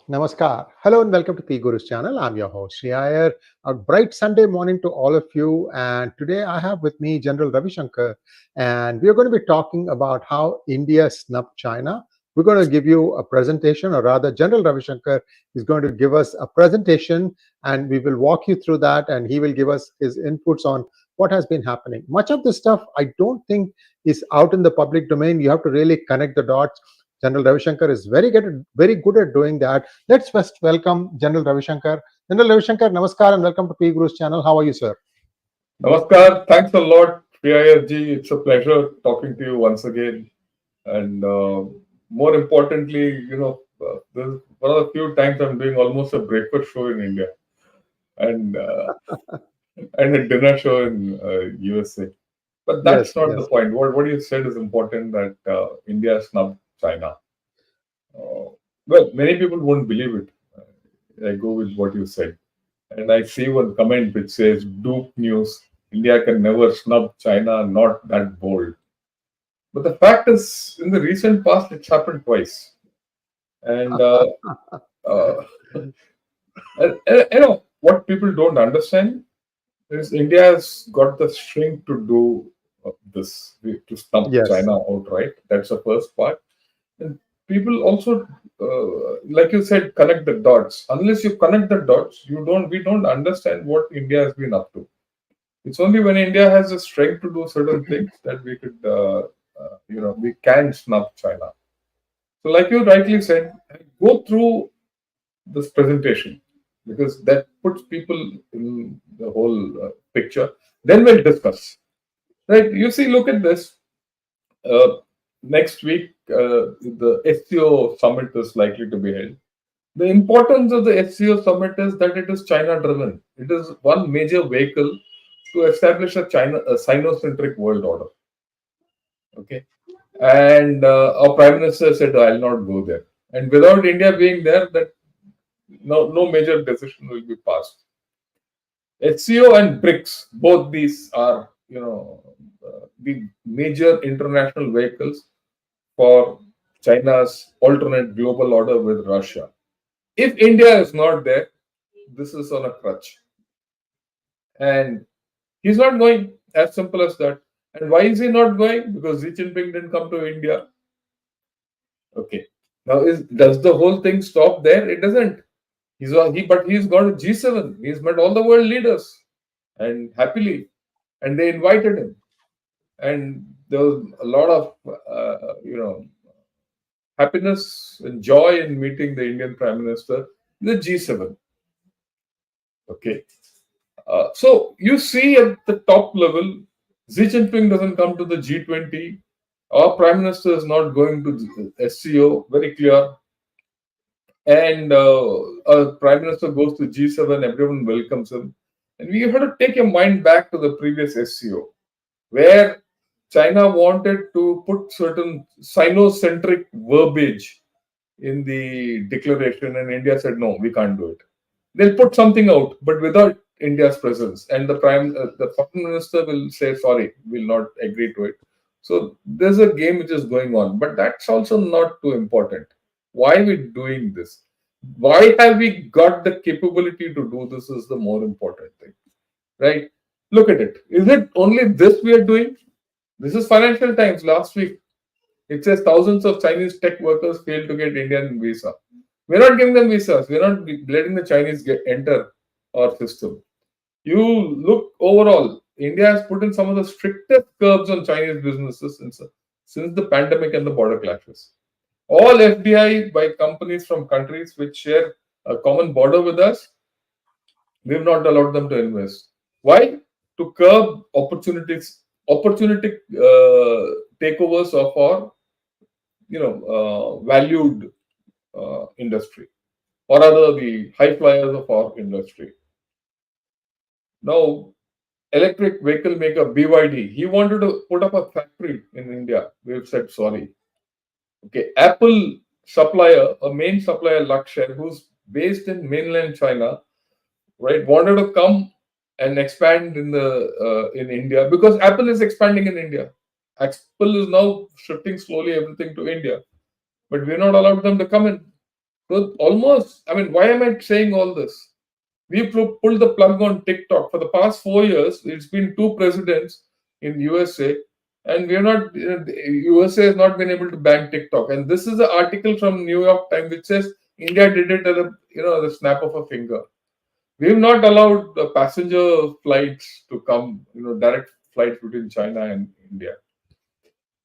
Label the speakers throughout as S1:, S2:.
S1: Namaskar. Hello and welcome to P Guru's channel. I'm your host, Sree Iyer. A bright Sunday morning to all of you. And today I have with me General Ravi Shankar. And we're going to be talking about how India snubbed China. We're going to give you a presentation, or rather, General Ravi Shankar is going to give us a presentation and we will walk you through that. And he will give us his inputs on what has been happening. Much of this stuff I don't think is out in the public domain. You have to really connect the dots. General Ravi Shankar is very good at doing that. Let's first welcome General Ravi Shankar. General Ravi Shankar, namaskar and welcome to P Guru's channel. How are you, sir?
S2: Namaskar. Thanks a lot, Sree Iyer ji. It's a pleasure talking to you once again. And more importantly, this is one of the few times I'm doing almost a breakfast show in India and and a dinner show in USA. But
S1: Yes,
S2: that's not the
S1: yes.
S2: point. What you said is important that India snubbed China. Uh, well, many people won't believe it. I go with what you said. And I see one comment which says, Duke News, India can never snub China, not that bold. But the fact is, in the recent past, it's happened twice. And, uh, what people don't understand is India has got the strength to do this, to snub
S1: Yes.
S2: China outright. That's the first part. And people also, like you said, connect the dots. Unless you connect the dots, we don't understand what India has been up to. It's only when India has the strength to do certain things that we could, we can snub China. So, like you rightly said, go through this presentation because that puts people in the whole picture. Then we'll discuss. Right? You see, look at this. Uh, Next week, the SCO summit is likely to be held. The importance of the SCO summit is that it is China driven. It is one major vehicle to establish a Sino-centric world order. Okay, and our prime minister said, "I'll not go there." And without India being there, that no major decision will be passed. HCO and BRICS, both these are the major international vehicles for China's alternate global order with Russia. If India is not there, this is on a crutch. And he's not going, as simple as that. And why is he not going? Because Xi Jinping didn't come to India. Okay. Now, does the whole thing stop there? It doesn't. But he's gone to G7. He's met all the world leaders, and happily, and they invited him. And there was a lot of happiness and joy in meeting the Indian Prime Minister, the G7. Okay. So you see at the top level, Xi Jinping doesn't come to the G20. Our Prime Minister is not going to the SCO, very clear. And our Prime Minister goes to G7, everyone welcomes him. And we have to take your mind back to the previous SCO, where China wanted to put certain Sino-centric verbiage in the declaration, and India said, no, we can't do it. They'll put something out, but without India's presence, and the foreign minister will say, sorry, we'll not agree to it. So there's a game which is going on, but that's also not too important. Why are we doing this? Why have we got the capability to do this is the more important thing, right? Look at it. Is it only this we are doing? This is Financial Times last week. It says thousands of Chinese tech workers failed to get Indian visa. We're not giving them visas. We're not letting the Chinese enter our system. You look overall, India has put in some of the strictest curbs on Chinese businesses since the pandemic and the border clashes. All FDI by companies from countries which share a common border with us, we've not allowed them to invest. Why? To curb opportunistic takeovers of our, valued industry, or rather the high flyers of our industry. Now, electric vehicle maker BYD, he wanted to put up a factory in India. We've said sorry. Okay, Apple supplier, a main supplier, Lakshya, who's based in mainland China, right, wanted to come and expand in India because Apple is expanding in India. Apple is now shifting slowly everything to India, but we're not allowed them to come in. So almost, I mean, why am I saying all this? We pulled the plug on TikTok for the past 4 years. It's been two presidents in USA, and we are not. USA has not been able to ban TikTok. And this is an article from New York Times which says India did it at the snap of a finger. We've not allowed the passenger flights to come, direct flights between China and India.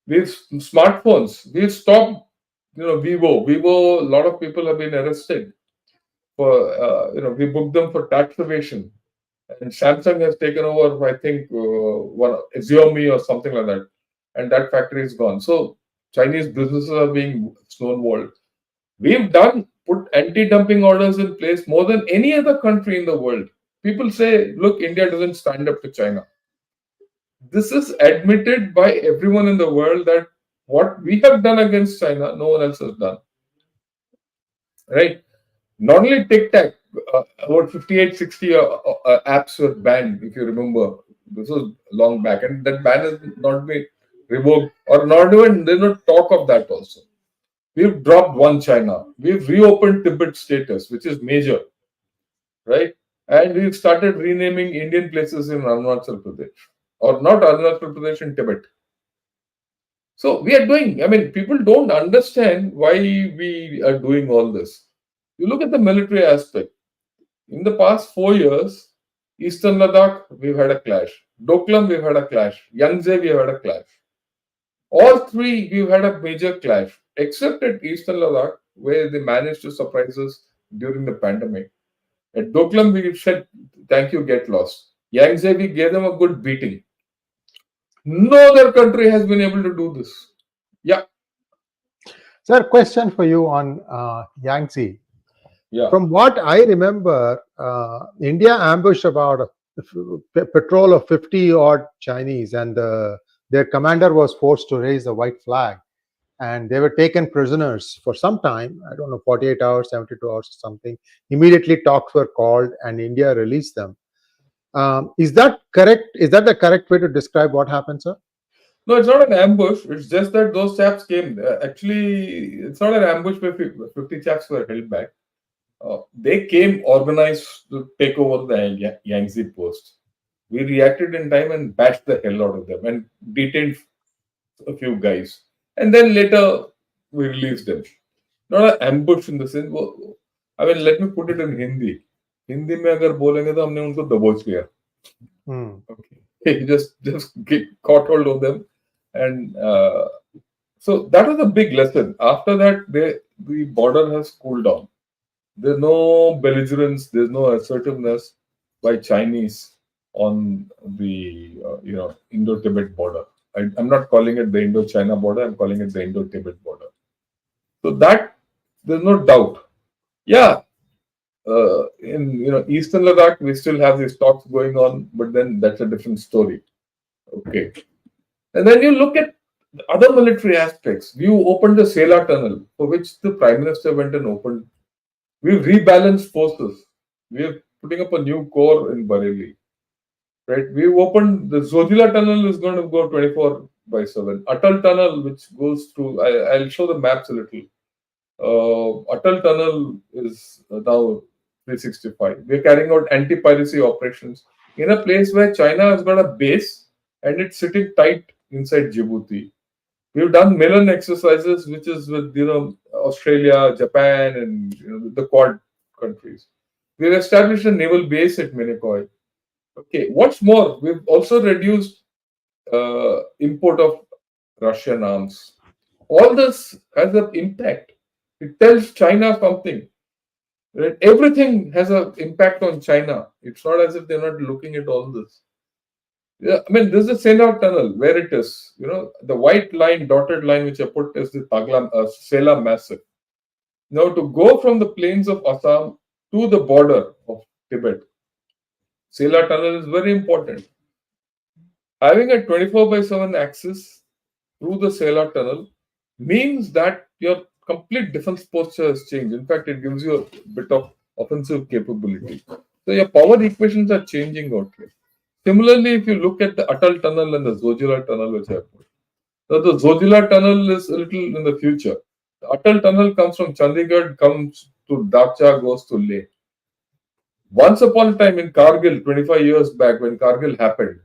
S2: We've smartphones. We've stopped, Vivo. Vivo. A lot of people have been arrested for, we booked them for tax evasion. And Samsung has taken over, I think, one Xiaomi or something like that, and that factory is gone. So Chinese businesses are being stonewalled. We've put anti-dumping orders in place more than any other country in the world. People say, look, India doesn't stand up to China. This is admitted by everyone in the world that what we have done against China, no one else has done. Right? Not only TikTok, about 58, 60 apps were banned, if you remember. This was long back, and that ban has not been revoked, or not even, there's no talk of that also. We've dropped one China. We've reopened Tibet status, which is major, right? And we've started renaming Indian places in Arunachal Pradesh, or not Arunachal Pradesh, in Tibet. So we are doing, I mean, people don't understand why we are doing all this. You look at the military aspect. In the past 4 years, Eastern Ladakh, we've had a clash. Doklam, we've had a clash. Yangtze, we've had a clash. All three, we've had a major clash, except at Eastern Ladakh, where they managed to surprise us during the pandemic. At Doklam, we said, thank you, get lost. Yangtze, we gave them a good beating. No other country has been able to do this. Yeah.
S1: Sir, question for you on Yangtze.
S2: Yeah.
S1: From what I remember, India ambushed about a patrol of 50 odd Chinese, and their commander was forced to raise the white flag. And they were taken prisoners for some time. I don't know, 48 hours, 72 hours, or something. Immediately, talks were called, and India released them. Is that correct? Is that the correct way to describe what happened, sir?
S2: No, it's not an ambush. It's just that those chaps came. Actually, it's not an ambush where 50 chaps were held back. They came organized to take over the Yangtze post. We reacted in time and bashed the hell out of them and detained a few guys. And then later we released them. Not an ambush in the sense. I mean, let me put it in Hindi. Hindi में अगर बोलेंगे तो हमने उनको दबोच लिया. Okay. just caught hold of them, and so that was a big lesson. After that, the border has cooled down. There's no belligerence. There's no assertiveness by Chinese on the Indo-Tibet border. I'm not calling it the Indo-China border. I'm calling it the Indo-Tibet border. So that there's no doubt. Yeah, in Eastern Ladakh, we still have these talks going on, but then that's a different story. Okay, and then you look at other military aspects. We opened the Sela Tunnel, for which the Prime Minister went and opened. We've rebalanced forces. We're putting up a new corps in Bareilly. Right? We've opened the Zojila Tunnel is going to go 24/7. Atal Tunnel, which goes through, I'll show the maps a little. Atal Tunnel is now 365. We're carrying out anti-piracy operations in a place where China has got a base and it's sitting tight inside Djibouti. We've done Milan exercises, which is with Australia, Japan, and the Quad countries. We've established a naval base at Minicoy. Okay, what's more, we've also reduced import of Russian arms. All this has an impact. It tells China something. Right? Everything has an impact on China. It's not as if they're not looking at all this. Yeah, I mean, this is the Sela Tunnel, where it is. The white line, dotted line, which I put is the Sela Massif. Now, to go from the plains of Assam to the border of Tibet, Sela Tunnel is very important. Having a 24/7 access through the Sela Tunnel means that your complete defense posture has changed. In fact, it gives you a bit of offensive capability. So your power equations are changing out here. Similarly, if you look at the Atal Tunnel and the Zojila Tunnel, which I put. Now, the Zojila Tunnel is a little in the future. The Atal Tunnel comes from Chandigarh, comes to Dakcha, goes to Leh. Once upon a time in Kargil, 25 years back, when Kargil happened,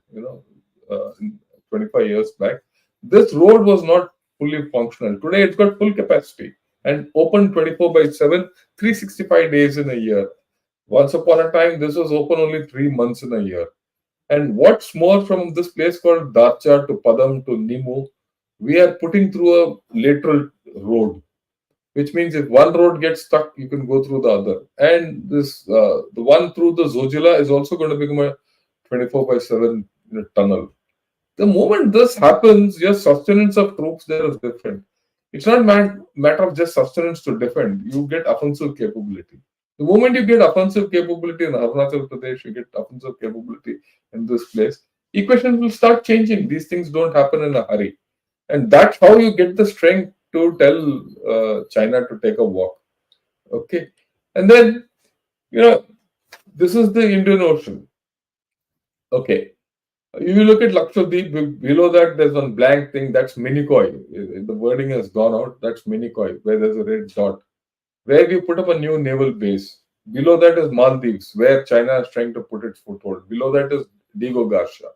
S2: 25 years back, this road was not fully functional. Today, it's got full capacity and open 24 by 7, 365 days in a year. Once upon a time, this was open only 3 months in a year. And what's more, from this place called Darcha to Padam to Nimu, we are putting through a lateral road, which means if one road gets stuck, you can go through the other. And this the one through the Zojila is also going to become a 24 by 7 tunnel. The moment this happens, your sustenance of troops there is different. It's not matter of just sustenance to defend. You get offensive capability. The moment you get offensive capability in Arunachal Pradesh, you get offensive capability in this place, equations will start changing. These things don't happen in a hurry. And that's how you get the strength to tell China to take a walk. Okay. And then, you know, this is the Indian Ocean. Okay. You look at Lakshadweep, below that there's one blank thing, that's Minikoi. The wording has gone out, that's Minikoi, where there's a red dot, where we put up a new naval base. Below that is Maldives, where China is trying to put its foothold. Below that is Digo Garcia.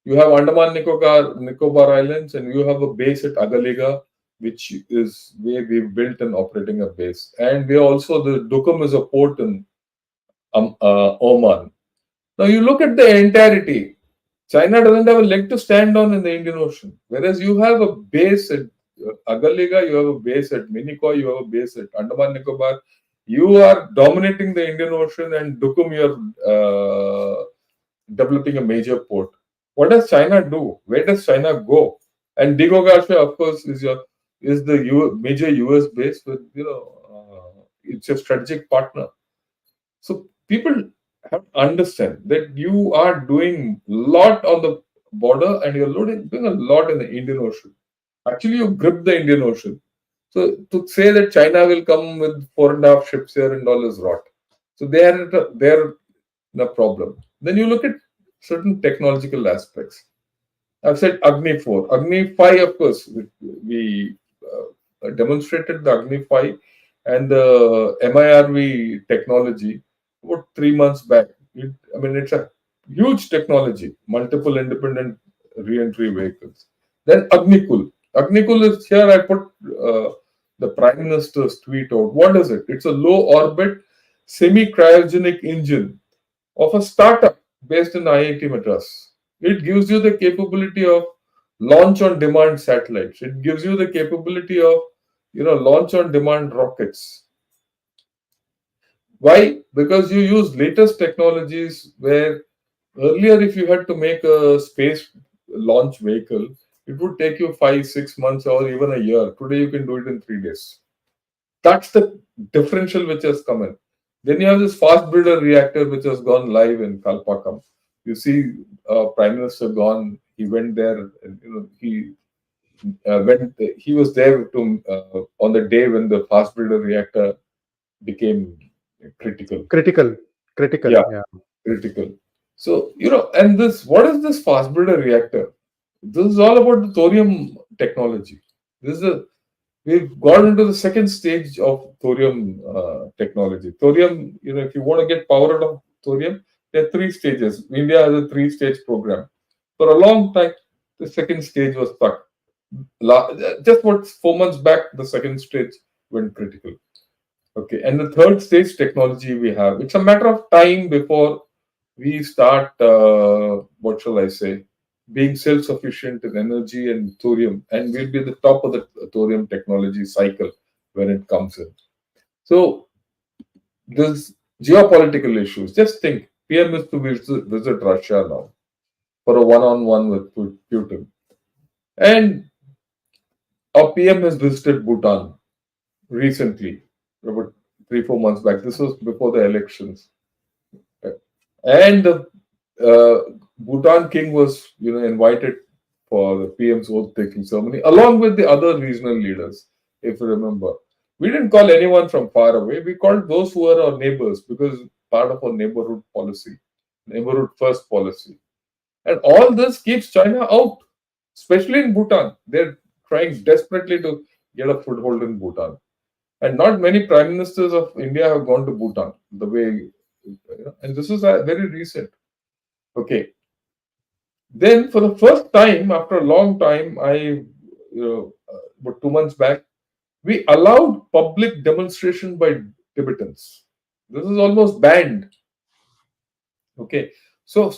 S2: You have Andaman Nicobar Islands, and you have a base at Agaliga, which is where we've built and operating a base. And we also, the Dukum is a port in Oman. Now you look at the entirety. China doesn't have a leg to stand on in the Indian Ocean. Whereas you have a base at Agaliga, you have a base at Minicoy, you have a base at Andaman Nicobar. You are dominating the Indian Ocean, and Dukum, you're developing a major port. What does China do? Where does China go? And Digo Garcia, of course, is the major US base with it's a strategic partner. So people have to understand that you are doing a lot on the border and you're doing a lot in the Indian Ocean. Actually, you grip the Indian Ocean. So to say that China will come with 4.5 ships here and all is rot. So they're in a problem. Then you look at certain technological aspects. I've said Agni 4. Agni 5, of course, we demonstrated the Agni 5 and the MIRV technology about 3 months back. It's a huge technology, multiple independent re-entry vehicles. Then Agnikul. Agnikul is here. I put the Prime Minister's tweet out. What is it? It's a low orbit semi cryogenic engine of a startup based in IIT Madras. It gives you the capability of launch on demand satellites. It gives you the capability of launch on demand rockets. Why? Because you use latest technologies where earlier if you had to make a space launch vehicle, it would take you 5, 6 months or even a year. Today you can do it in 3 days. That's the differential which has come in. Then you have this fast breeder reactor which has gone live in Kalpakam. You see, Prime Minister gone. He went there. And, he was there on the day when the fast breeder reactor became critical.
S1: Critical.
S2: Yeah,
S1: Yeah.
S2: critical. So and what is this fast breeder reactor? This is all about the thorium technology. We've gone into the second stage of thorium technology. Thorium, if you want to get power out of thorium, there are 3 stages. India has a 3-stage program. For a long time, the second stage was stuck. Just what 4 months back, the second stage went critical. Okay, and the third stage technology we have. It's a matter of time before we start. What shall I say? Being self-sufficient in energy and thorium, and we'll be at the top of the thorium technology cycle when it comes in. So there's geopolitical issues. Just think, PM is to visit Russia now for a one-on-one with Putin, and our PM has visited Bhutan recently, about 3, 4 months back. This was before the elections, and the Bhutan king was, invited for the PM's oath-taking ceremony, along with the other regional leaders. If you remember, we didn't call anyone from far away. We called those who were our neighbors because part of our neighborhood policy, neighborhood first policy, and all this keeps China out, especially in Bhutan. They're trying desperately to get a foothold in Bhutan. And not many prime ministers of India have gone to Bhutan the way, and this is very recent. Okay. Then, for the first time after a long time, about 2 months back, we allowed public demonstration by Tibetans. This is almost banned. Okay. So,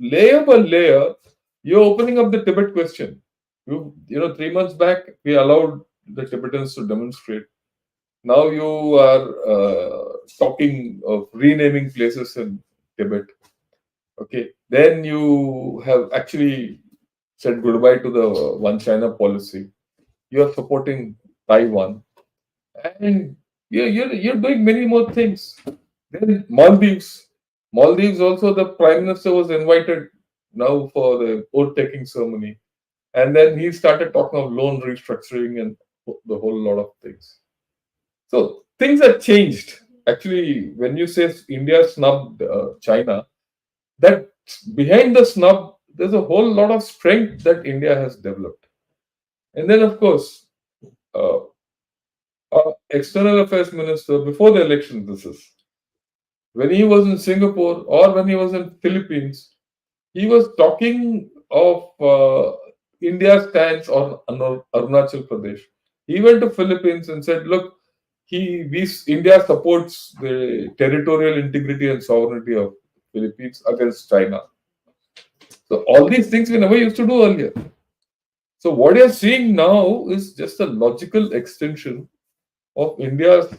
S2: layer by layer, you're opening up the Tibet question. 3 months back, we allowed the Tibetans to demonstrate. Now you are talking of renaming places in Tibet. Okay. Then you have actually said goodbye to the One China policy. You are supporting Taiwan. And you're doing many more things. Then Maldives. Maldives also, the Prime Minister was invited now for the oath taking ceremony. And then he started talking of loan restructuring and the whole lot of things. So things have changed. Actually, when you say India snubbed China, that behind the snub, there's a whole lot of strength that India has developed. And then, of course, uh, our external affairs minister before the election, this is when he was in Singapore or when he was in Philippines, he was talking of India's stance on Arunachal Pradesh. He went to Philippines and said, "Look, India supports the territorial integrity and sovereignty of Philippines against China." So all these things we never used to do earlier. So what you're seeing now is just a logical extension of India's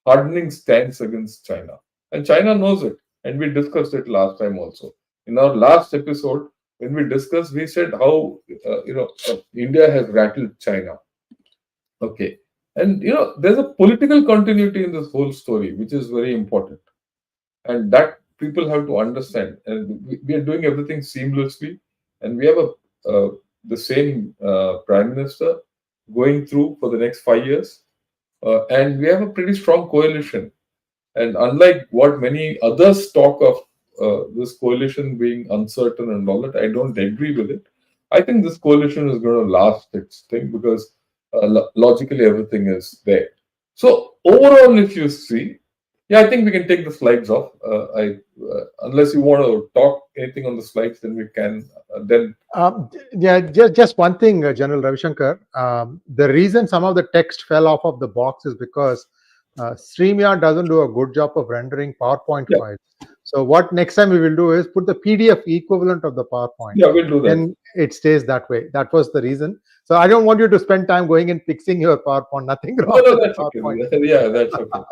S2: hardening stance against China. And China knows it. And we discussed it last time also. In our last episode, when we discussed, we said how India has rattled China. Okay. And there's a political continuity in this whole story, which is very important. And that people have to understand. And we are doing everything seamlessly. And we have the same prime minister going through for the next 5 years. And we have a pretty strong coalition. And unlike what many others talk of this coalition being uncertain and all that, I don't agree with it. I think this coalition is going to last its thing because logically everything is there. So overall, if you see, yeah, I think we can take the slides off. Unless you want to talk anything on the slides, then we can. Then
S1: Yeah, just one thing, General Ravishankar. The reason some of the text fell off of the box is because StreamYard doesn't do a good job of rendering PowerPoint
S2: yeah,
S1: files. So what next time we will do is put the PDF equivalent of the PowerPoint.
S2: yeah, we'll do that.
S1: Then it stays that way. That was the reason. So I don't want you to spend time going and fixing your PowerPoint. Nothing
S2: No,
S1: wrong
S2: no,
S1: with
S2: that's okay.
S1: PowerPoint.
S2: Yeah, that's okay.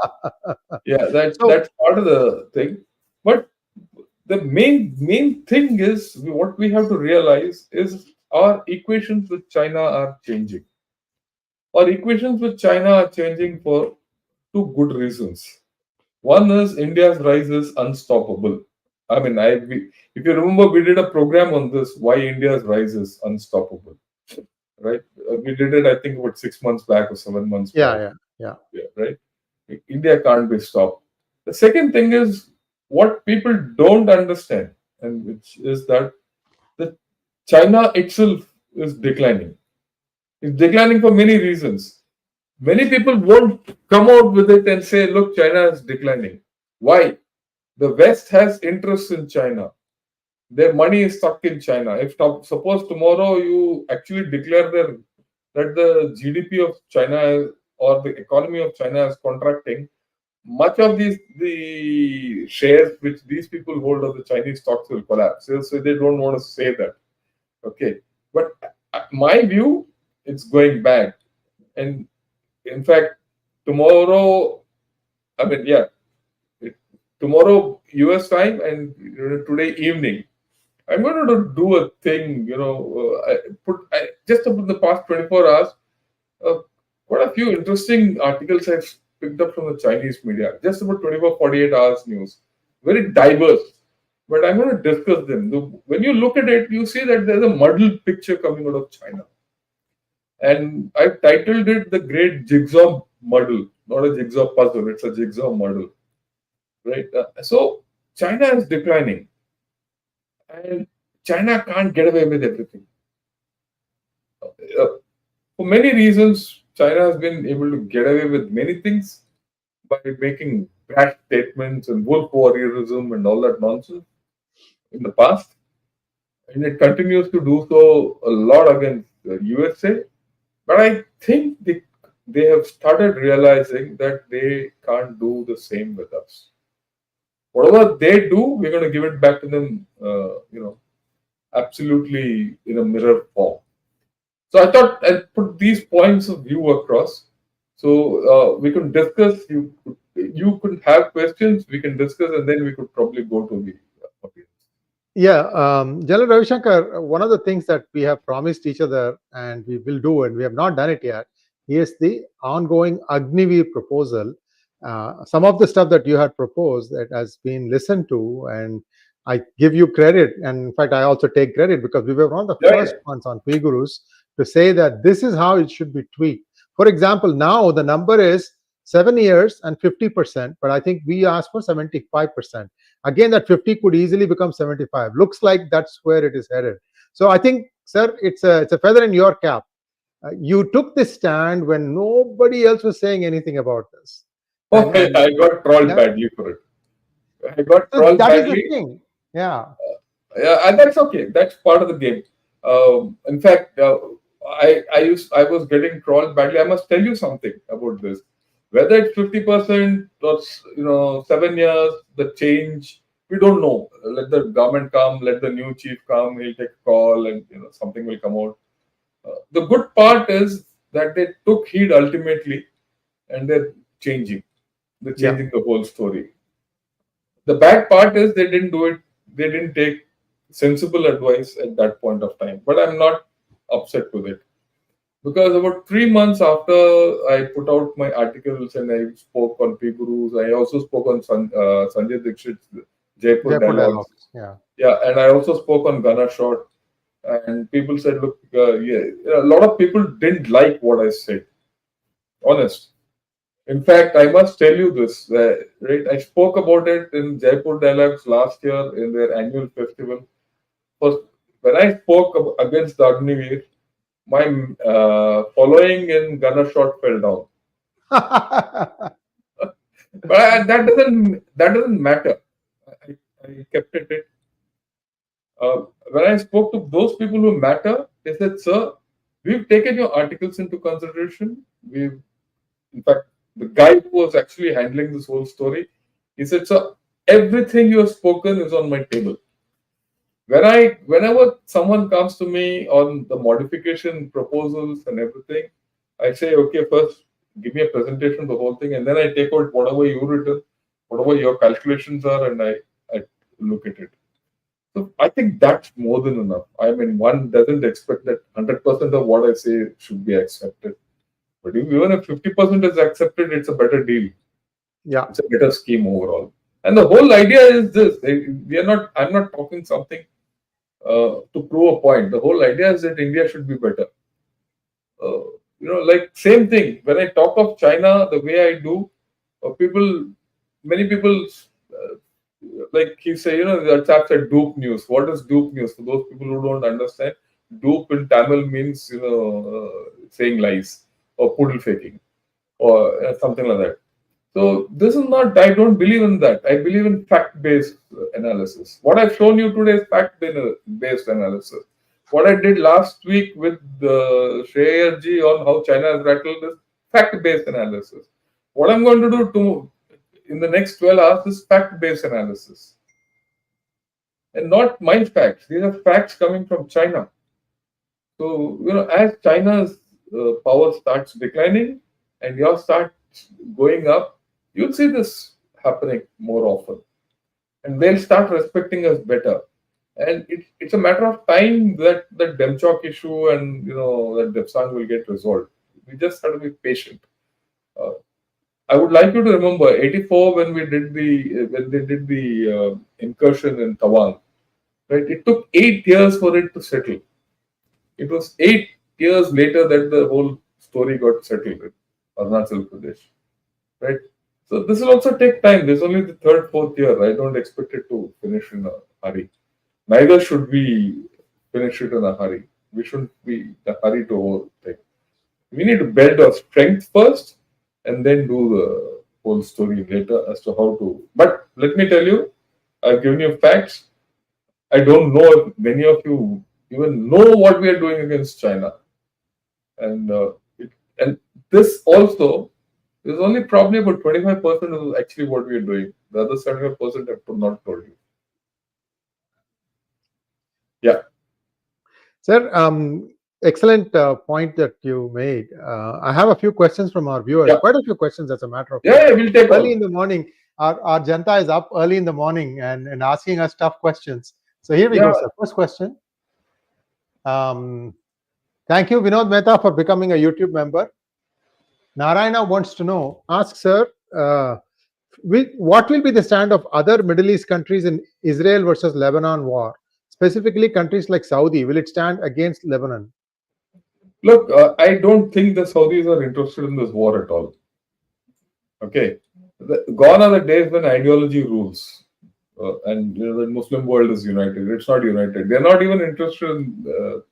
S2: Yeah,
S1: So
S2: that's part of the thing. But the main thing is what we have to realize is our equations with China are changing. Our equations with China are changing for two good reasons. One is India's rise is unstoppable. I mean, if you remember, we did a program on this, why India's rise is unstoppable, right? We did it, I think, about 6 months back or 7 months back.
S1: yeah.
S2: Right? India can't be stopped. The second thing is what people don't understand, and which is that the China itself is declining. It's declining for many reasons. Many people won't come out with it and say, look, China is declining. Why? The West has interests in China. Their money is stuck in China. If suppose tomorrow you actually declare that the GDP of China or the economy of China is contracting, much of the shares which these people hold of the Chinese stocks will collapse. So they don't want to say that. Okay. But my view, it's going back. And in fact, tomorrow, I mean, yeah, tomorrow US time and today evening, I'm going to do a thing, just over the past 24 hours, uh, quite a few interesting articles I've picked up from the Chinese media, just about 24, 48 hours news. Very diverse. But I'm going to discuss them. When you look at it, you see that there's a muddled picture coming out of China. And I've titled it The Great Jigsaw Muddle, not a jigsaw puzzle, it's a jigsaw muddle. Right? So China is declining. And China can't get away with everything. For many reasons, China has been able to get away with many things by making brash statements and wolf warriorism and all that nonsense in the past, and it continues to do so a lot against the USA. But I think they have started realizing that they can't do the same with us. Whatever they do, we're going to give it back to them, absolutely in a mirror form. So I thought I'd put these points of view across, so we could discuss. You could have questions, we can discuss, and then we could probably go to the audience.
S1: Yeah, General Ravi Shankar, one of the things that we have promised each other and we will do, and we have not done it yet, is the ongoing Agniveer proposal. Some of the stuff that you had proposed that has been listened to, and I give you credit. And in fact, I also take credit because we were one of the
S2: Yeah,
S1: first ones on Pigurus to say that this is how it should be tweaked. For example, now the number is 7 years and 50%, but I think we asked for 75%. Again, that 50 could easily become 75. Looks like that's where it is headed. So I think, sir, it's a feather in your cap. You took this stand when nobody else was saying anything about this,
S2: yeah.
S1: and
S2: I got trolled
S1: yeah,
S2: badly for it. I got
S1: so
S2: trolled
S1: that is the
S2: badly.
S1: thing. Yeah,
S2: Yeah, and that's okay. That's part of the game. In fact, I was getting trolled badly. I must tell you something about this. Whether it's 50% or 7 years, the change, we don't know. Let the government come, let the new chief come. He'll take a call, and something will come out. The good part is that they took heed ultimately, and they're changing. They're
S1: yeah,
S2: changing the whole story. The bad part is they didn't do it. They didn't take sensible advice at that point of time. But I'm not upset with it because about 3 months after I put out my articles and I spoke on P Gurus, I also spoke on Sanjay Dixit's Jaipur
S1: Jaipur
S2: dialogues.
S1: dialogues. Yeah,
S2: Yeah, and I also spoke on Gunner Shot. And people said, look, yeah, a lot of people didn't like what I said. Honest. In fact, I must tell you this, right? I spoke about it in Jaipur Dialogues last year in their annual festival. First, when I spoke against the Agniveer, my following in Gunner Shot fell down. But that doesn't matter. I kept it. When I spoke to those people who matter, they said, "Sir, we've taken your articles into consideration. In fact, the guy who was actually handling this whole story, he said, "Sir, everything you have spoken is on my table." Whenever someone comes to me on the modification proposals and everything, I say, okay, first give me a presentation of the whole thing, and then I take out whatever you written, whatever your calculations are, and I look at it. So I think that's more than enough. I mean, one doesn't expect that 100% of what I say should be accepted. But even if 50% is accepted, it's a better deal.
S1: yeah,
S2: It's a better scheme overall. And the whole idea is this: we are not. I'm not talking something to prove a point. The whole idea is that India should be better. Like same thing. When I talk of China, the way I do, many people, uh, like he say, the chap said dupe news. What is dupe news? For those people who don't understand, dupe in Tamil means saying lies or poodle faking or something like that. So this is not. I don't believe in that. I believe in fact-based analysis. What I've shown you today is fact-based analysis. What I did last week with Sree Iyer ji on how China has rattled is fact-based analysis. What I'm going to do in the next 12 hours is fact-based analysis, and not my facts. These are facts coming from China. So as China's power starts declining and yours starts going up, you'll see this happening more often, and they'll start respecting us better. And it's a matter of time that the Demchok issue and that Depsang will get resolved. We just have to be patient. Uh, I would like you to remember '84 when they did the incursion in Tawang. Right, it took 8 years for it to settle. It was 8 years later that the whole story got settled in Arunachal Pradesh. Right. So this will also take time. This is only the third, fourth year. I don't expect it to finish in a hurry. Neither should we finish it in a hurry. We shouldn't be in a hurry to whole thing. We need to build our strength first and then do the whole story later as to how to. But let me tell you, I've given you facts. I don't know if many of you even know what we are doing against China. And and this also is only probably about 25% of actually what we are doing. The other 75% I have not told you. Yeah.
S1: Sir, excellent point that you made. I have a few questions from our viewers,
S2: Yeah.
S1: quite a few questions, as a matter of
S2: Yeah,
S1: fact.
S2: yeah, we'll take
S1: Early
S2: all.
S1: in the morning, our Janta is up early in the morning and asking us tough questions. So here we
S2: Yeah.
S1: go, sir. First question. Um, Thank you, Vinod Mehta, for becoming a YouTube member. Narayana wants to know, ask sir, what will be the stand of other Middle East countries in Israel versus Lebanon war? Specifically, countries like Saudi, will it stand against Lebanon?
S2: Look, I don't think the Saudis are interested in this war at all. Okay. Gone are the days when ideology rules. And the Muslim world is united. It's not united. They're not even interested in the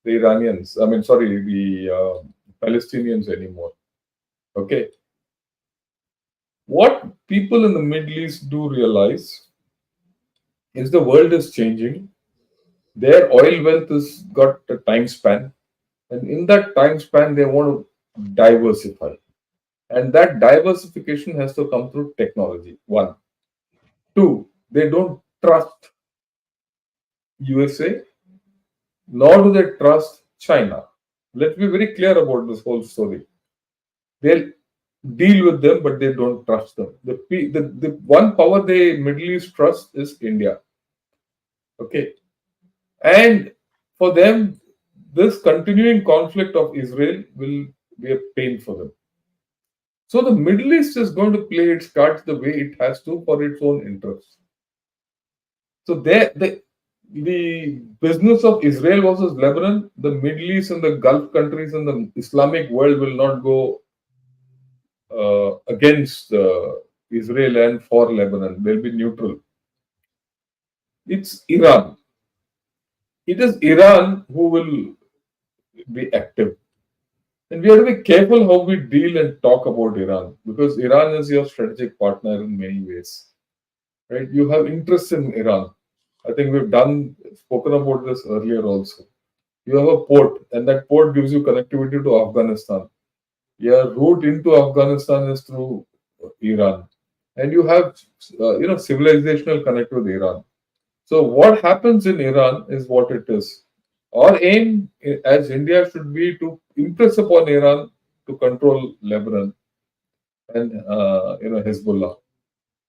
S2: Iranians. I mean, sorry, the Palestinians anymore. Okay. What people in the Middle East do realize is the world is changing. Their oil wealth has got a time span, and in that time span, they want to diversify. And that diversification has to come through technology. One. Two, they don't trust USA, nor do they trust China. Let's be very clear about this whole story. They'll deal with them, but they don't trust them. The one power they Middle East trust is India. Okay. And for them, this continuing conflict of Israel will be a pain for them. So the Middle East is going to play its cards the way it has to for its own interests. So the business of Israel versus Lebanon, the Middle East and the Gulf countries and the Islamic world will not go against Israel and for Lebanon. They'll be neutral. It's Iran. It is Iran who will be active. And we have to be careful how we deal and talk about Iran because Iran is your strategic partner in many ways. Right? You have interest in Iran. I think we've spoken about this earlier also. You have a port, and that port gives you connectivity to Afghanistan. Your route into Afghanistan is through Iran, and you have civilizational connect with Iran. So what happens in Iran is what it is. Our aim as India should be to impress upon Iran to control Lebanon and Hezbollah.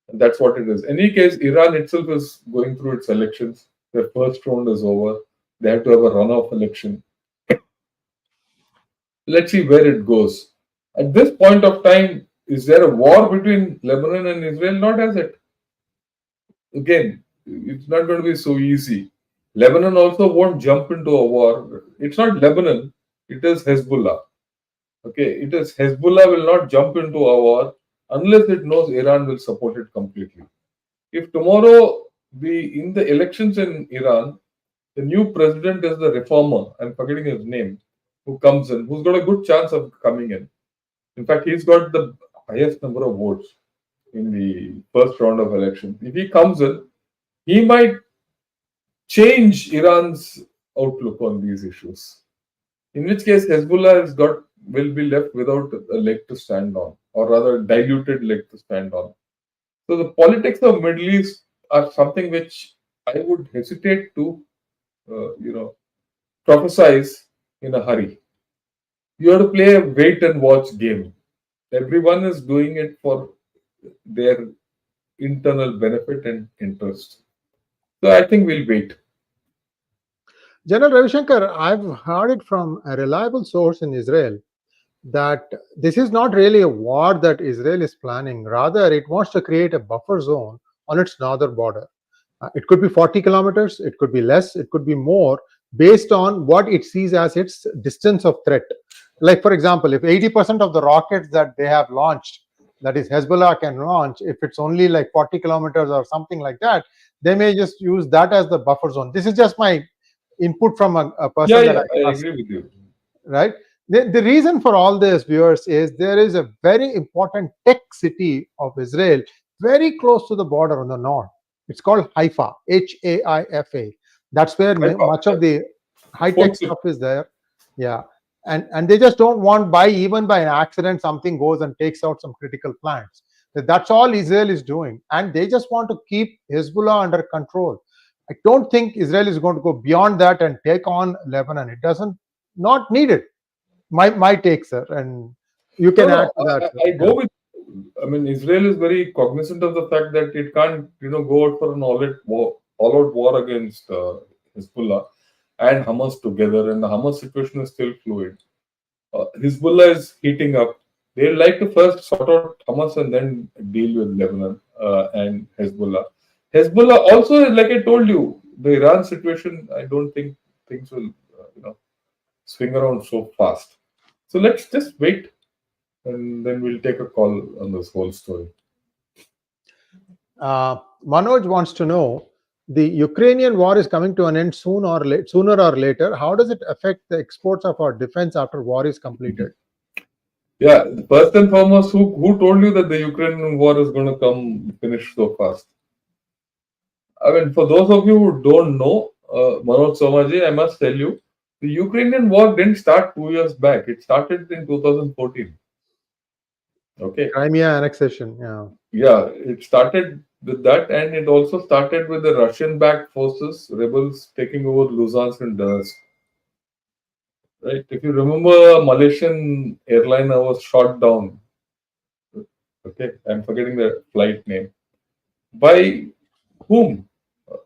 S2: And that's what it is. In any case, Iran itself is going through its elections. Their first round is over. They have to have a runoff election. Let's see where it goes. At this point of time, is there a war between Lebanon and Israel? Not as it. Again, it's not going to be so easy. Lebanon also won't jump into a war. It's not Lebanon, it is Hezbollah. Okay, it is Hezbollah will not jump into a war unless it knows Iran will support it completely. If tomorrow in the elections in Iran, the new president is the reformer, I'm forgetting his name, who comes in, who's got a good chance of coming in. In fact, he's got the highest number of votes in the first round of elections. If he comes in, he might change Iran's outlook on these issues. In which case, Hezbollah will be left without a leg to stand on, or rather, diluted leg to stand on. So the politics of Middle East are something which I would hesitate to, prophesize in a hurry. You have to play a wait and watch game. Everyone is doing it for their internal benefit and interest. So I think we'll wait.
S1: General Ravi Shankar, I've heard it from a reliable source in Israel that this is not really a war that Israel is planning. Rather, it wants to create a buffer zone on its northern border. It could be 40 kilometers, it could be less, it could be more, based on what it sees as its distance of threat. Like, for example, if 80% of the rockets that they have launched, that is Hezbollah can launch, if it's only like 40 kilometers or something like that, they may just use that as the buffer zone. This is just my input from a
S2: Yeah,
S1: person that
S2: yeah,
S1: I
S2: I
S1: trust,
S2: agree with you.
S1: right? The reason for all this, viewers, is there is a very important tech city of Israel very close to the border on the north. It's called Haifa, Haifa. That's where
S2: I thought
S1: much of the high tech
S2: fourth fifth.
S1: stuff is there. Yeah. And they just don't want by even by an accident something goes and takes out some critical plants. That's all Israel is doing. And they just want to keep Hezbollah under control. I don't think Israel is going to go beyond that and take on Lebanon. It doesn't not need it. My take, sir, and you
S2: No,
S1: can
S2: no,
S1: add to that, sir.
S2: I
S1: Yeah.
S2: go with. I mean, Israel is very cognizant of the fact that it can't, go out for an all-out war against Hezbollah and Hamas together, and the Hamas situation is still fluid. Hezbollah is heating up. They like to first sort out Hamas and then deal with Lebanon and Hezbollah. Hezbollah also, like I told you, the Iran situation. I don't think things will, swing around so fast. So let's just wait, and then we'll take a call on this whole story.
S1: Manoj wants to know the Ukrainian war is coming to an end sooner or later. How does it affect the exports of our defense after war is completed?
S2: Yeah, first and foremost, who told you that the Ukrainian war is going to come finish so fast? I mean, for those of you who don't know, Manoj Somaji, I must tell you, the Ukrainian war didn't start 2 years back. It started in 2014. Okay.
S1: Crimea annexation. Yeah.
S2: Yeah, it started with that, and it also started with the Russian-backed forces, rebels taking over Luhansk and Donetsk. Right? If you remember, Malaysian airliner was shot down. Okay, I'm forgetting the flight name. By whom?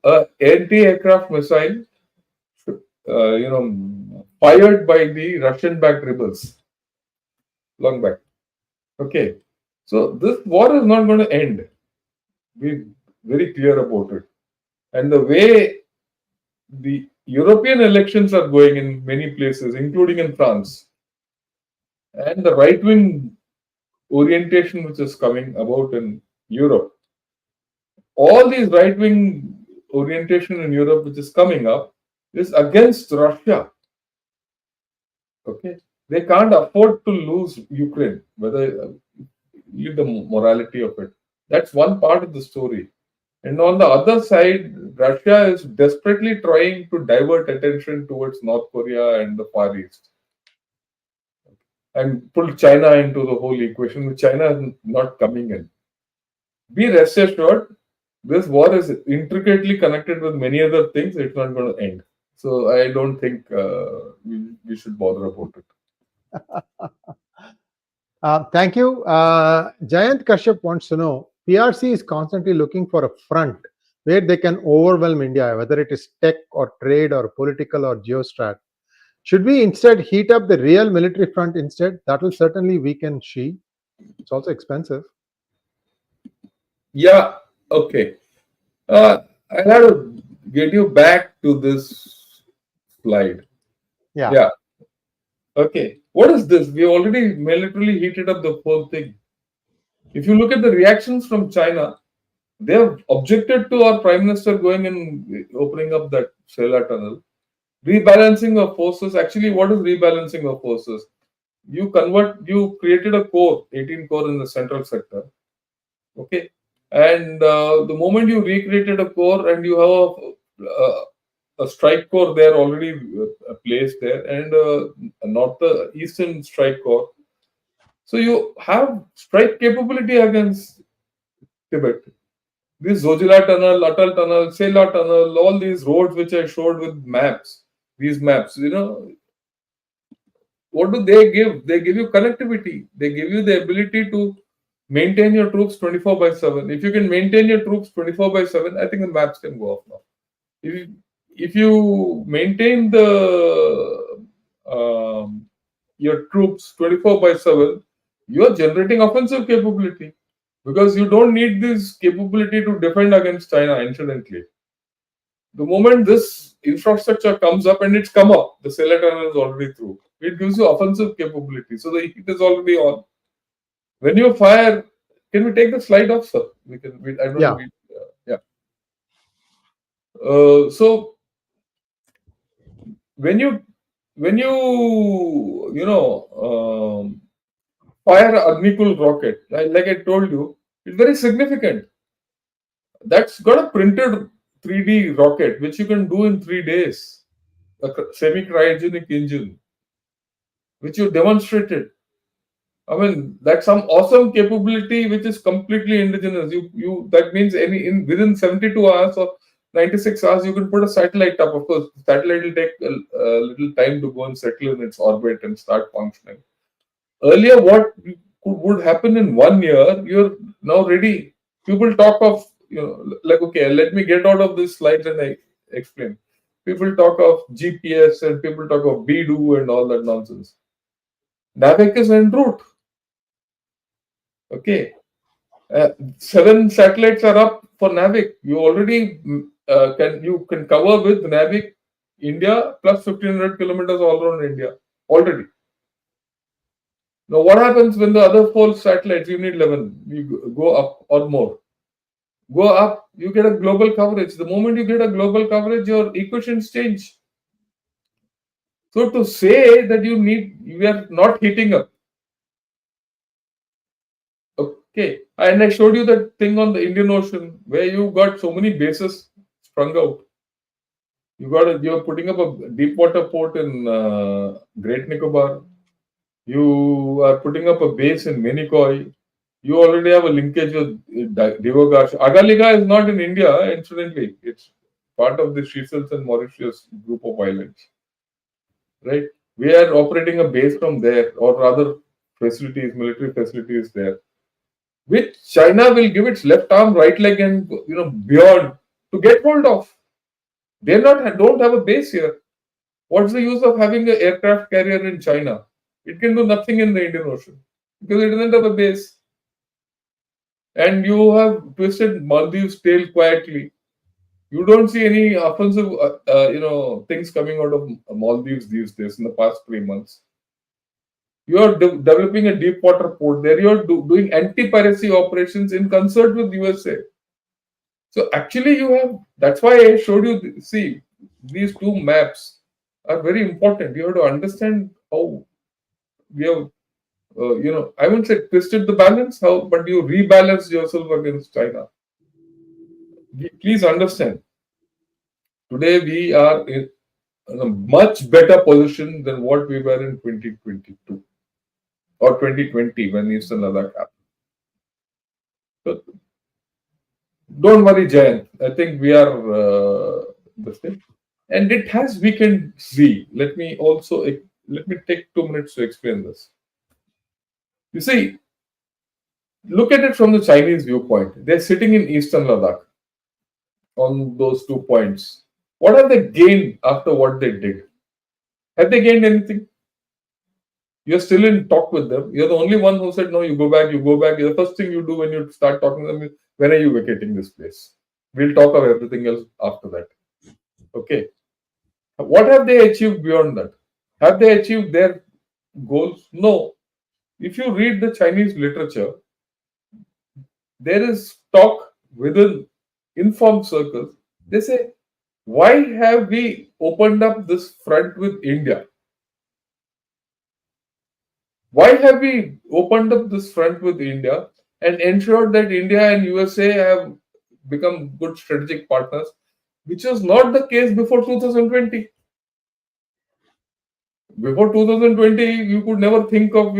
S2: A anti-aircraft missile, fired by the Russian-backed rebels long back. Okay, so this war is not going to end. Be very clear about it. And the way the European elections are going in many places, including in France, and the right-wing orientation which is coming about in Europe, all these right-wing orientation in Europe which is coming up is against Russia. Okay, they can't afford to lose Ukraine. Whether leave the morality of it. That's one part of the story. And on the other side, Russia is desperately trying to divert attention towards North Korea and the Far East and pull China into the whole equation, with China is not coming in. Be rest assured, this war is intricately connected with many other things. It's not going to end. So I don't think we should bother about it.
S1: Thank you. Jayant Kashyap wants to know PRC is constantly looking for a front where they can overwhelm India, whether it is tech or trade or political or geostrat. Should we instead heat up the real military front instead? That will certainly weaken Xi. It's also expensive.
S2: Yeah, okay. I'll have to get you back to this slide.
S1: Yeah.
S2: Yeah. Okay. What is this? We already militarily heated up the whole thing. If you look at the reactions from China, they have objected to our Prime Minister going and opening up that Sela tunnel. Rebalancing of forces. Actually, what is rebalancing of forces? You created a core, 18 core in the central sector. Okay. And the moment you recreated a core and you have a strike corps there already placed there, and not the eastern strike corps. So you have strike capability against Tibet. This Zojila tunnel, Atal tunnel, Sela tunnel, all these roads which I showed with maps, these maps, what do they give? They give you connectivity. They give you the ability to maintain your troops 24 by 7. If you can maintain your troops 24 by 7, I think the maps can go off now. If you maintain the your troops 24 by 7, you are generating offensive capability, because you don't need this capability to defend against China. Incidentally, the moment this infrastructure comes up, and it's come up, the Sela tunnel is already through. It gives you offensive capability, so the heat is already on. When you fire, can we take the slide off, sir? We can. I don't know.
S1: Yeah.
S2: Yeah. So when you when fire a Agnikul rocket, like I told you, it's very significant. That's got a printed 3D rocket, which you can do in 3 days. A semi-cryogenic engine, which you demonstrated. I mean, that's some awesome capability which is completely indigenous. You that means any in within 72 hours or 96 hours you can put a satellite up. Of course, satellite will take a little time to go and settle in its orbit and start functioning. Earlier, what would happen in 1 year, you're now ready. People talk of like, okay, let me get out of this slide and I explain. People talk of GPS and people talk of Beidou and all that nonsense. Navec is en route. Okay, 7 satellites are up for Navig. You already can cover with Navig India plus 1500 kilometers all around India already. Now, what happens when the other 4 satellites? You need 11. You go up or more. Go up, you get a global coverage. The moment you get a global coverage, your equations change. So to say that you are not heating up. Okay, and I showed you that thing on the Indian Ocean where you got so many bases sprung out. You're putting up a deep water port in Great Nicobar. You are putting up a base in Minicoy. You already have a linkage with Divogash. Agaliga is not in India, incidentally. It's part of the Seychelles and Mauritius group of islands. Right? We are operating a base from there, or rather facilities, military facilities there, which China will give its left arm, right leg, and beyond to get hold of. They don't have a base here. What's the use of having an aircraft carrier in China? It can do nothing in the Indian Ocean because it doesn't have a base. And you have twisted Maldives' tail quietly. You don't see any offensive, things coming out of Maldives these days in the past 3 months. You are developing a deep water port there. You are doing anti-piracy operations in concert with USA. So actually, you have. That's why I showed you. See, these two maps are very important. You have to understand how we have, I wouldn't say twisted the balance, but you rebalance yourself against China. Please understand, today we are in a much better position than what we were in 2022 or 2020 when Eastern Ladakh happened. So don't worry, Jayant. I think we are this thing. And it has weakened Z. Let me take 2 minutes to explain this. You see, look at it from the Chinese viewpoint. They're sitting in Eastern Ladakh on those 2 points. What have they gained after what they did? Have they gained anything? You're still in talk with them. You're the only one who said, no, you go back, you go back. The first thing you do when you start talking to them is, when are you vacating this place? We'll talk of everything else after that. Okay. What have they achieved beyond that? Have they achieved their goals? No. If you read the Chinese literature, there is talk within informed circles. They say, why have we opened up this front with India? Why have we opened up this front with India and ensured that India and USA have become good strategic partners, which was not the case before 2020? Before 2020, you could never think of,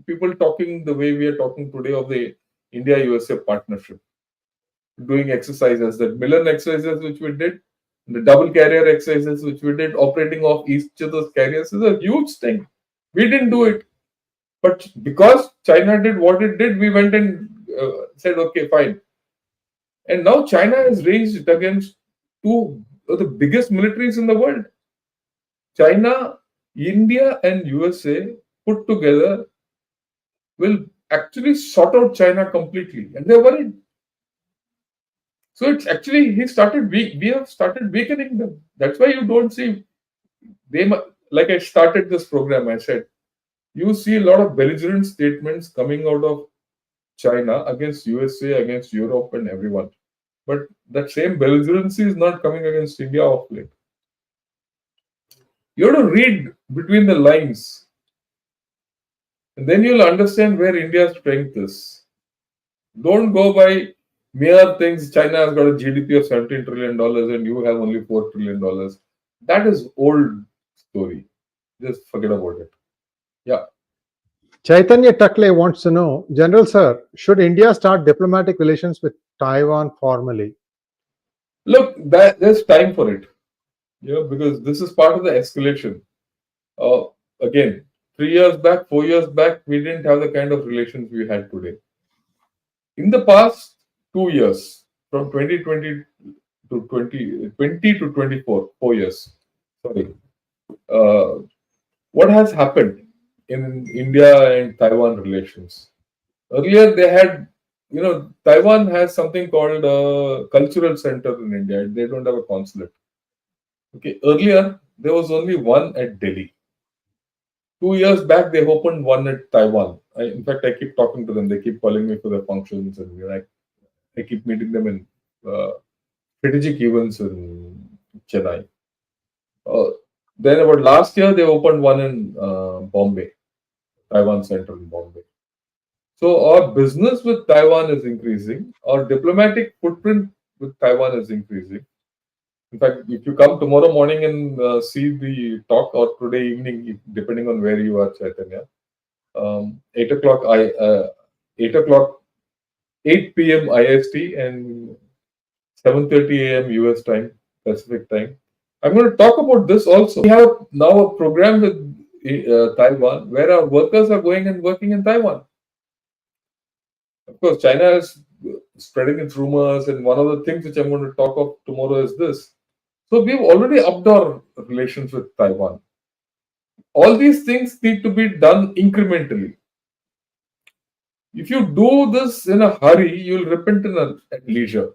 S2: people talking the way we are talking today of the India-USA partnership, doing exercises, the Milan exercises which we did, the double carrier exercises which we did, operating off each other's carriers is a huge thing. We didn't do it. But because China did what it did, we went and said, okay, fine. And now China is ranged against two of the biggest militaries in the world. China, India, and USA put together will actually sort out China completely. And they're worried. So it's actually, we have started weakening them. That's why you don't see, like I started this program, I said, you see a lot of belligerent statements coming out of China against USA, against Europe, and everyone. But that same belligerency is not coming against India of late. You have to read between the lines, and then you'll understand where India's strength is. Don't go by mere things. China has got a GDP of $17 trillion and you have only $4 trillion. That is old story. Just forget about it. Yeah.
S1: Chaitanya Takle wants to know, General Sir, should India start diplomatic relations with Taiwan formally?
S2: Look, there's time for it. Because this is part of the escalation. Uh, Again, 3 years back, 4 years back, we didn't have the kind of relations we had today. In the past 2 years, from 2020 to 2020 to 24, 4 years. Sorry. Uh, what has happened in India and Taiwan relations? Earlier, they had, Taiwan has something called a cultural center in India. They don't have a consulate. Okay. Earlier, there was only one at Delhi. 2 years back, they opened one at Taiwan. In fact, I keep talking to them. They keep calling me for their functions, and I keep meeting them in uh, strategic events in Chennai. Uh, then about last year, they opened one in Bombay, Taiwan Center in Bombay. So our business with Taiwan is increasing. Our diplomatic footprint with Taiwan is increasing. In fact, if you come tomorrow morning and see the talk, or today evening, depending on where you are, Chaitanya, 8 o'clock 8 o'clock, 8 p.m. IST and 7:30 a.m. US time, Pacific time. I'm going to talk about this also. We have now a program with Taiwan where our workers are going and working in Taiwan. Of course, China is spreading its rumors, and one of the things which I'm going to talk of tomorrow is this. So we've already upped our relations with Taiwan. All these things need to be done incrementally. If you do this in a hurry, you'll repent at leisure.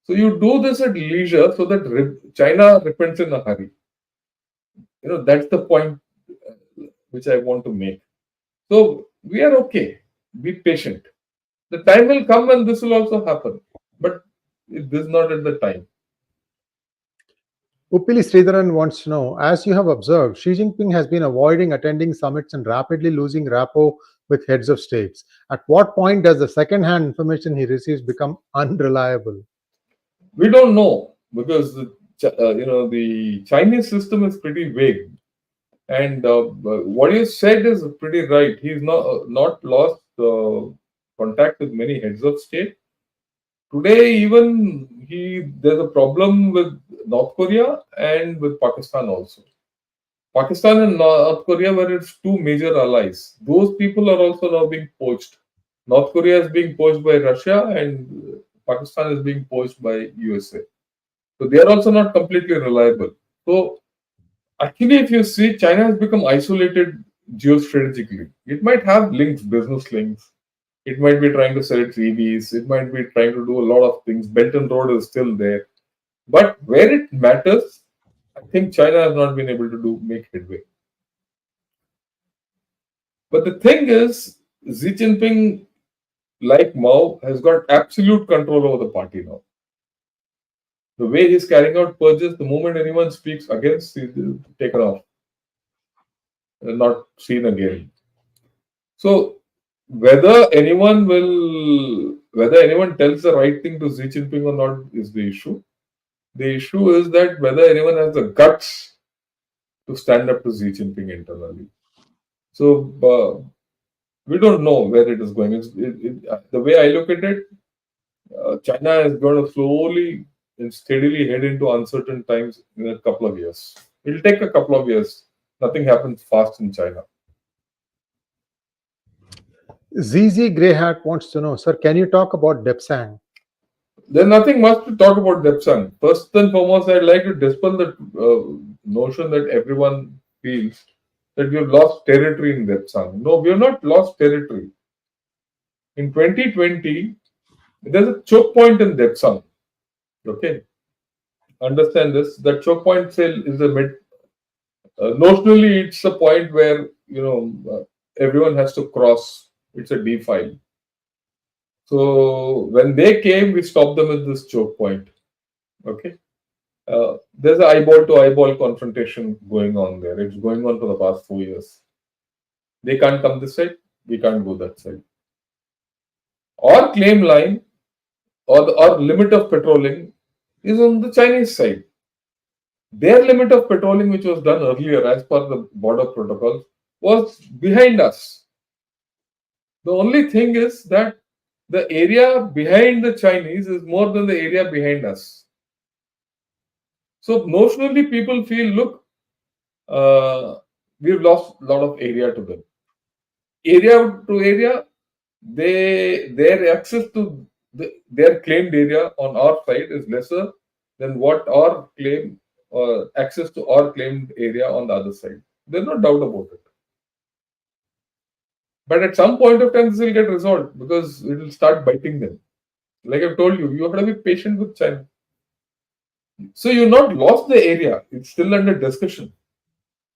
S2: So you do this at leisure so that China repents in a hurry. That's the point which I want to make. So we are okay. Be patient. The time will come when this will also happen, but this is not at the time.
S1: Uppili Sridharan wants to know, as you have observed, Xi Jinping has been avoiding attending summits and rapidly losing rapport with heads of states. At what point does the second-hand information he receives become unreliable?
S2: We don't know because the Chinese system is pretty vague, and what you said is pretty right. He's not lost contact with many heads of state. Today, even there's a problem with North Korea and with Pakistan also. Pakistan and North Korea were its two major allies. Those people are also now being poached. North Korea is being poached by Russia, and Pakistan is being poached by USA. So they are also not completely reliable. So actually, if you see, China has become isolated geostrategically. It might have links, business links. It might be trying to sell its EVs. It might be trying to do a lot of things. Belt and Road is still there. But where it matters, I think China has not been able to make headway. But the thing is, Xi Jinping, like Mao, has got absolute control over the party now. The way he's carrying out purges, the moment anyone speaks against, he's taken off and not seen again. So whether anyone tells the right thing to Xi Jinping or not is the issue. The issue is that whether anyone has the guts to stand up to Xi Jinping internally. So we don't know where it is going. The way I look at it, China is going to slowly and steadily head into uncertain times in a couple of years. It'll take a couple of years. Nothing happens fast in China.
S1: ZZ Grey Hat wants to know, sir, can you talk about Depsang?
S2: There's nothing much to talk about Depsang. First and foremost, I'd like to dispel the notion that everyone feels that we've lost territory in Depsang. No, we have not lost territory. In 2020, there's a choke point in Depsang. Okay, understand this. That choke point sale is a mid. Notionally, it's a point where everyone has to cross. It's a defile. So when they came, we stopped them at this choke point. Okay. There's an eyeball to eyeball confrontation going on there. It's going on for the past 4 years. They can't come this side, we can't go that side. Our claim line or limit of patrolling is on the Chinese side. Their limit of patrolling, which was done earlier as per the border protocols, was behind us. The only thing is that the area behind the Chinese is more than the area behind us. So notionally, people feel, look, we've lost a lot of area to them. Area to area, their access to their claimed area on our side is lesser than what our claim access to our claimed area on the other side. There's no doubt about it. But at some point of time, this will get resolved because it will start biting them. Like I've told you, you have to be patient with China. So you've not lost the area; it's still under discussion.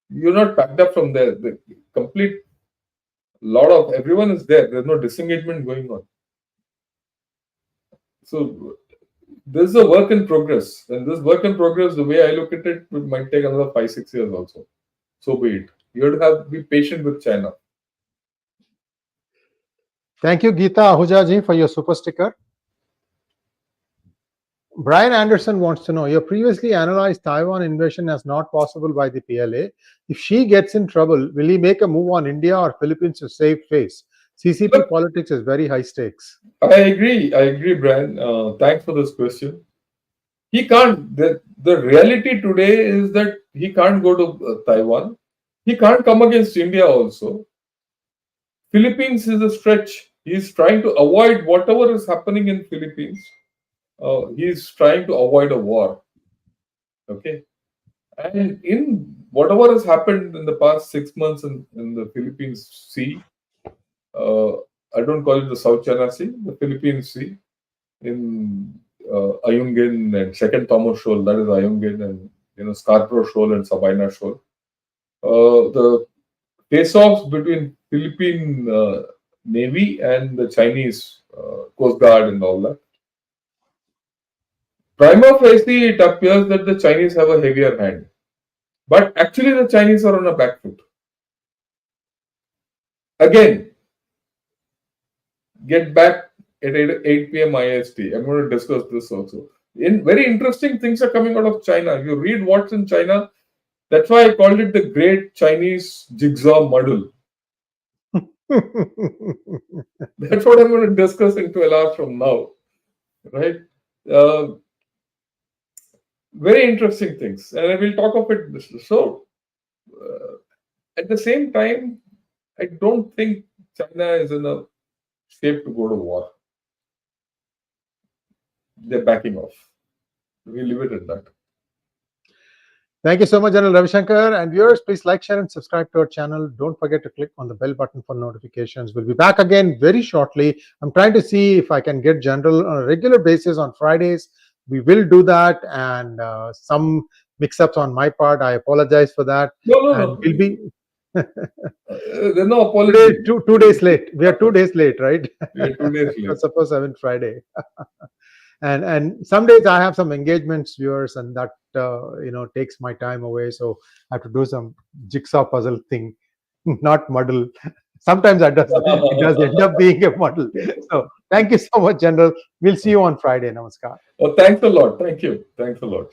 S2: You're not packed up from there. The complete lot of everyone is there. There's no disengagement going on. So this is a work in progress, and this work in progress, the way I look at it, it might take another 5-6 years also. So be it. You have to be patient with China.
S1: Thank you, Geeta Ahuja ji, for your super sticker. Brian Anderson wants to know, you previously analyzed Taiwan invasion as not possible by the PLA. If she gets in trouble, will he make a move on India or Philippines to save face? CCP politics is very high stakes.
S2: I agree, Brian. Thanks for this question. He can't. The reality today is that he can't go to Taiwan. He can't come against India also. Philippines is a stretch. He's trying to avoid whatever is happening in Philippines. He's trying to avoid a war. Okay. And in whatever has happened in the past 6 months in the Philippines Sea, I don't call it the South China Sea, the Philippines Sea, in Ayungin and Second Thomas Shoal, that is Ayungin, and Scarborough Shoal and Sabina Shoal. The face-offs between Philippine Navy and the Chinese Coast Guard and all that. Prima facie, it appears that the Chinese have a heavier hand. But actually, the Chinese are on a back foot. Again, get back at 8 p.m. IST. I'm going to discuss this also. Very interesting things are coming out of China. You read what's in China. That's why I called it the Great Chinese Jigsaw Muddle. That's what I'm going to discuss in 12 hours from now. Right? Very interesting things. And I will talk of it. So, at the same time, I don't think China is in a shape to go to war. They're backing off. We leave it at that.
S1: Thank you so much, General Ravi Shankar. And viewers, please like, share, and subscribe to our channel. Don't forget to click on the bell button for notifications. We'll be back again very shortly. I'm trying to see if I can get General on a regular basis on Fridays. We will do that, and some mix-ups on my part. I apologize for that.
S2: No.
S1: We'll be
S2: there's no apology.
S1: Today, 2 days late. We are 2 days late, right?
S2: We are 2 days late.
S1: It was supposed to have been Friday. And some days I have some engagements, viewers, and that takes my time away. So I have to do some jigsaw puzzle thing, not muddle. Sometimes it does end up being a muddle. So thank you so much, General. We'll see you on Friday. Namaskar.
S2: Oh, thanks a lot. Thank you. Thanks a lot.